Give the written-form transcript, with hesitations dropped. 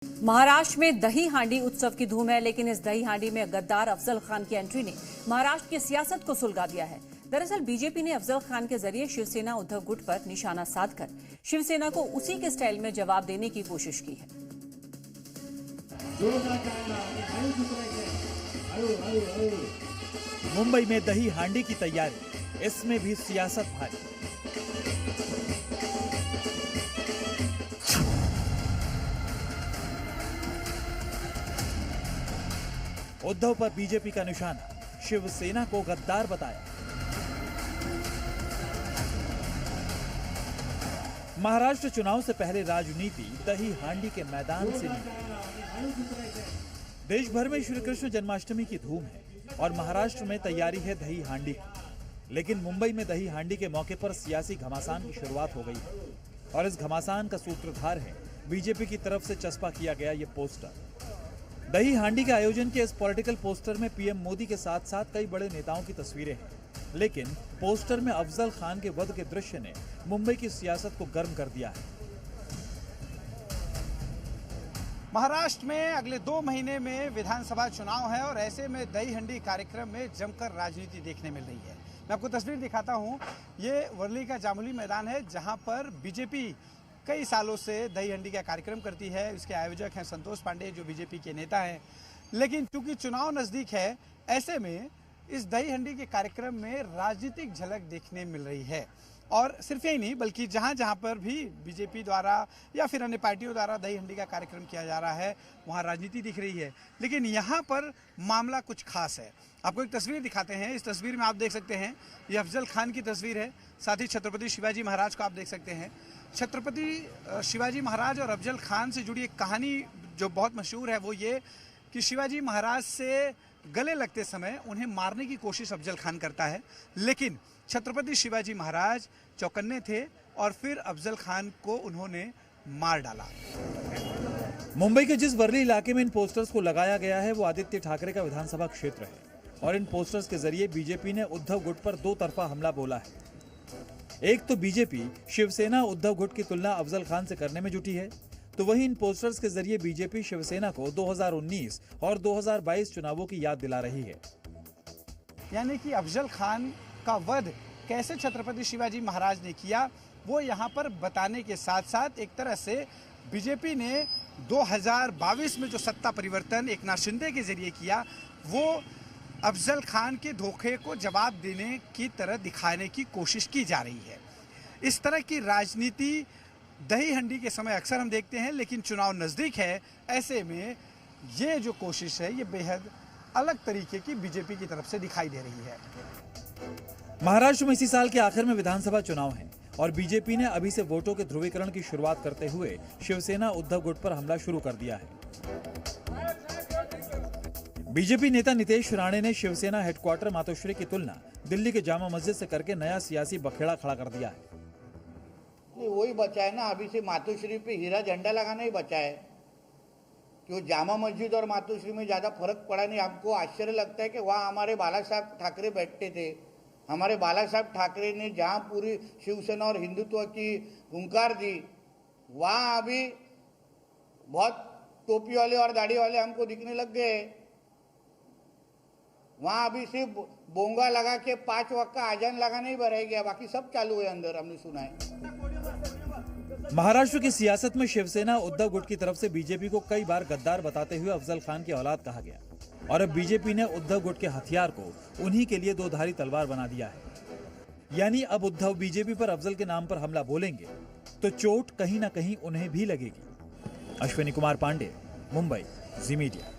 महाराष्ट्र में दही हांडी उत्सव की धूम है, लेकिन इस दही हांडी में गद्दार अफजल खान की एंट्री ने महाराष्ट्र की सियासत को सुलगा दिया है। दरअसल बीजेपी ने अफजल खान के जरिए शिवसेना उद्धव गुट पर निशाना साधकर शिवसेना को उसी के स्टाइल में जवाब देने की कोशिश की है। मुंबई में दही हांडी की तैयारी, इसमें भी सियासत भारी। उद्धव पर बीजेपी का निशाना, शिवसेना को गद्दार बताया। महाराष्ट्र चुनाव से पहले राजनीति दही हांडी के मैदान से निकली। देश भर में श्री कृष्ण जन्माष्टमी की धूम है और महाराष्ट्र में तैयारी है दही हांडी की। लेकिन मुंबई में दही हांडी के मौके पर सियासी घमासान की शुरुआत हो गई है और इस घमासान का सूत्रधार है बीजेपी की तरफ से चस्पा किया गया ये पोस्टर। दही हांडी के आयोजन के इस पॉलिटिकल पोस्टर में पीएम मोदी के साथ साथ कई बड़े नेताओं की तस्वीरें हैं, लेकिन पोस्टर में अफजल खान के वध के दृश्य ने मुंबई की सियासत को गर्म कर दिया है। महाराष्ट्र में अगले 2 महीने में विधानसभा चुनाव है और ऐसे में दही हांडी कार्यक्रम में जमकर राजनीति देखने मिल रही है। मैं आपको तस्वीर दिखाता हूं, ये वर्ली का जामुली मैदान है जहां पर बीजेपी कई सालों से दही हांडी का कार्यक्रम करती है। इसके आयोजक हैं संतोष पांडे, जो बीजेपी के नेता हैं। लेकिन चूंकि चुनाव नजदीक है, ऐसे में इस दही हांडी के कार्यक्रम में राजनीतिक झलक देखने मिल रही है। और सिर्फ यही नहीं, बल्कि जहां जहां पर भी बीजेपी द्वारा या फिर अन्य पार्टियों द्वारा दही हांडी का कार्यक्रम किया जा रहा है, वहां राजनीति दिख रही है। लेकिन यहां पर मामला कुछ खास है। आपको एक तस्वीर दिखाते हैं। इस तस्वीर में आप देख सकते हैं, ये अफजल खान की तस्वीर है। साथ ही छत्रपति शिवाजी महाराज को आप देख सकते हैं। छत्रपति शिवाजी महाराज और अफजल खान से जुड़ी एक कहानी जो बहुत मशहूर है, वो ये कि शिवाजी महाराज से गले लगते समय उन्हें मारने की कोशिश अफजल खान करता है, लेकिन छत्रपति शिवाजी महाराज चौकन्ने थे और फिर अफजल खान को उन्होंने मार डाला। मुंबई के जिस वर्ली इलाके में इन पोस्टर्स को लगाया गया है, वो आदित्य ठाकरे का विधानसभा क्षेत्र है और इन पोस्टर्स के जरिए बीजेपी ने उद्धव गुट पर 2 तरफा हमला बोला है। एक तो बीजेपी शिवसेना उद्धव गुट की तुलना अफजल खान से करने में जुटी है, तो वहीं इन पोस्टर्स के जरिए बीजेपी शिवसेना को 2019 और 2022 चुनावों की याद दिला रही है। यानी कि अफजल खान का वध कैसे छत्रपति शिवाजी महाराज ने किया, वो यहाँ पर बताने के साथ साथ एक तरह से बीजेपी ने 2022 में जो सत्ता परिवर्तन एकनाथ शिंदे के जरिए किया, वो अफजल खान के धोखे को जवाब देने की तरह दिखाने की कोशिश की जा रही है। इस तरह की राजनीति दही हांडी के समय अक्सर हम देखते हैं, लेकिन चुनाव नज़दीक है। ऐसे में ये जो कोशिश है, ये बेहद अलग तरीके की बीजेपी की तरफ से दिखाई दे रही है। महाराष्ट्र में इसी साल के आखिर में विधानसभा चुनाव है और बीजेपी ने अभी से वोटों के ध्रुवीकरण की शुरुआत करते हुए शिवसेना उद्धव गुट पर हमला शुरू कर दिया है। बीजेपी नेता नितेश राणे ने शिवसेना हेडक्वार्टर मातोश्री की तुलना दिल्ली के जामा मस्जिद से करके नया सियासी बखेड़ा खड़ा कर दिया है। वही बचा है ना, अभी से मातोश्री पे हीरा झंडा लगाना ही बचा है। क्यों जामा मस्जिद और मातोश्री में ज़्यादा फर्क पड़ा नहीं। हमको आश्चर्य लगता है कि वहाँ हमारे बाला साहब ठाकरे बैठते थे। हमारे बाला साहब ठाकरे ने जहाँ पूरी शिवसेना और हिंदुत्व की हुंकार दी, वहाँ अभी बहुत टोपी वाले और दाढ़ी वाले हमको दिखने लग गए। वहाँ अभी सिर्फ बोंगा लगा के 5 वक्त का आजान लगाना ही रह गया, बाकी सब चालू है अंदर, हमने सुना है। महाराष्ट्र की सियासत में शिवसेना उद्धव गुट की तरफ से बीजेपी को कई बार गद्दार बताते हुए अफजल खान की औलाद कहा गया और अब बीजेपी ने उद्धव गुट के हथियार को उन्हीं के लिए 2-धारी तलवार बना दिया है। यानी अब उद्धव बीजेपी पर अफजल के नाम पर हमला बोलेंगे तो चोट कहीं ना कहीं उन्हें भी लगेगी। अश्विनी कुमार पांडे, मुंबई, जी मीडिया।